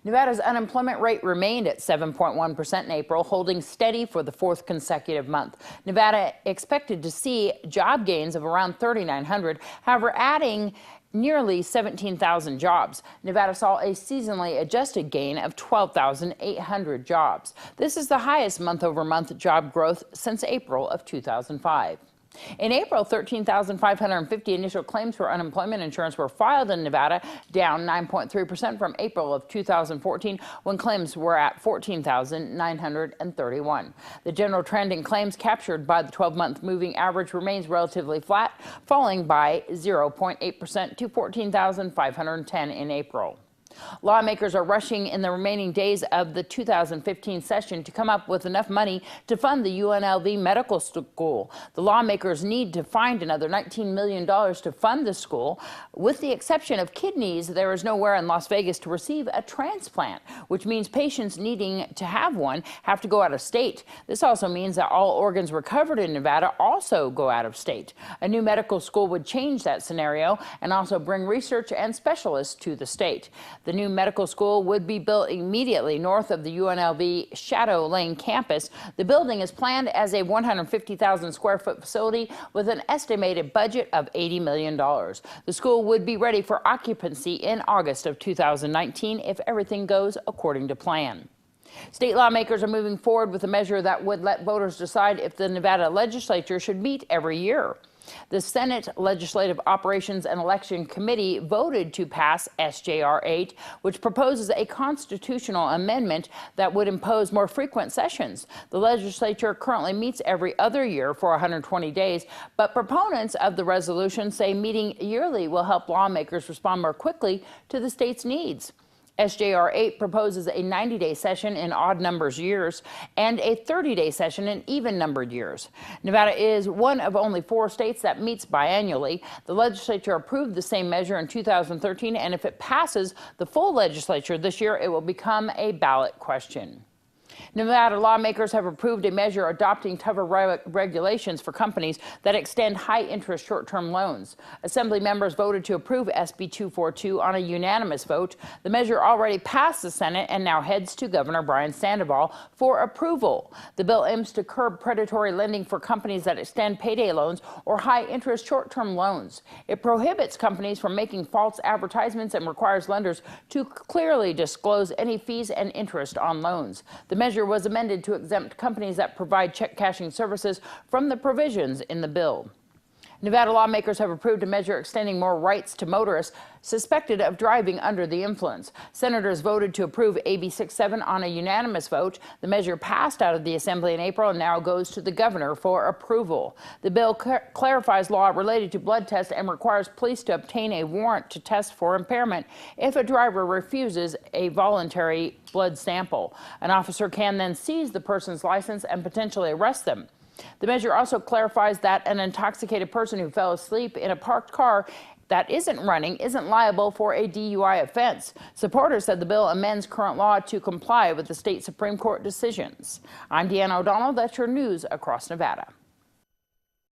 Nevada's unemployment rate remained at 7.1% in April, holding steady for the fourth consecutive month. Nevada expected to see job gains of around 3,900, however, adding nearly 17,000 jobs. Nevada saw a seasonally adjusted gain of 12,800 jobs. This is the highest month-over-month job growth since April of 2005. In April, 13,550 initial claims for unemployment insurance were filed in Nevada, down 9.3% from April of 2014, when claims were at 14,931. The general trend in claims captured by the 12-month moving average remains relatively flat, falling by 0.8% to 14,510 in April. Lawmakers are rushing in the remaining days of the 2015 session to come up with enough money to fund the UNLV medical school. The lawmakers need to find another $19 million to fund the school. With the exception of kidneys, there is nowhere in Las Vegas to receive a transplant, which means patients needing to have one have to go out of state. This also means that all organs recovered in Nevada also go out of state. A new medical school would change that scenario and also bring research and specialists to the state. The new medical school would be built immediately north of the UNLV Shadow Lane campus. The building is planned as a 150,000 square foot facility with an estimated budget of $80 million. The school would be ready for occupancy in August of 2019 if everything goes according to plan. State lawmakers are moving forward with a measure that would let voters decide if the Nevada legislature should meet every year. The Senate Legislative Operations and Election Committee voted to pass SJR 8, which proposes a constitutional amendment that would impose more frequent sessions. The legislature currently meets every other year for 120 days, but proponents of the resolution say meeting yearly will help lawmakers respond more quickly to the state's needs. SJR 8 proposes a 90-day session in odd numbers years and a 30-day session in even-numbered years. Nevada is one of only 4 states that meets biannually. The legislature approved the same measure in 2013, and if it passes the full legislature this year, it will become a ballot question. Nevada lawmakers have approved a measure adopting tougher regulations for companies that extend high-interest short-term loans. Assembly members voted to approve SB 242 on a unanimous vote. The measure already passed the Senate and now heads to Governor Brian Sandoval for approval. The bill aims to curb predatory lending for companies that extend payday loans or high-interest short-term loans. It prohibits companies from making false advertisements and requires lenders to clearly disclose any fees and interest on loans. The measure was amended to exempt companies that provide check cashing services from the provisions in the bill. Nevada lawmakers have approved a measure extending more rights to motorists suspected of driving under the influence. Senators voted to approve AB 67 on a unanimous vote. The measure passed out of the Assembly in April and now goes to the governor for approval. The bill clarifies law related to blood tests and requires police to obtain a warrant to test for impairment if a driver refuses a voluntary blood sample. An officer can then seize the person's license and potentially arrest them. The measure also clarifies that an intoxicated person who fell asleep in a parked car that isn't running isn't liable for a DUI offense. Supporters said the bill amends current law to comply with the state Supreme Court decisions. I'm Deanna O'Donnell. That's your news across Nevada.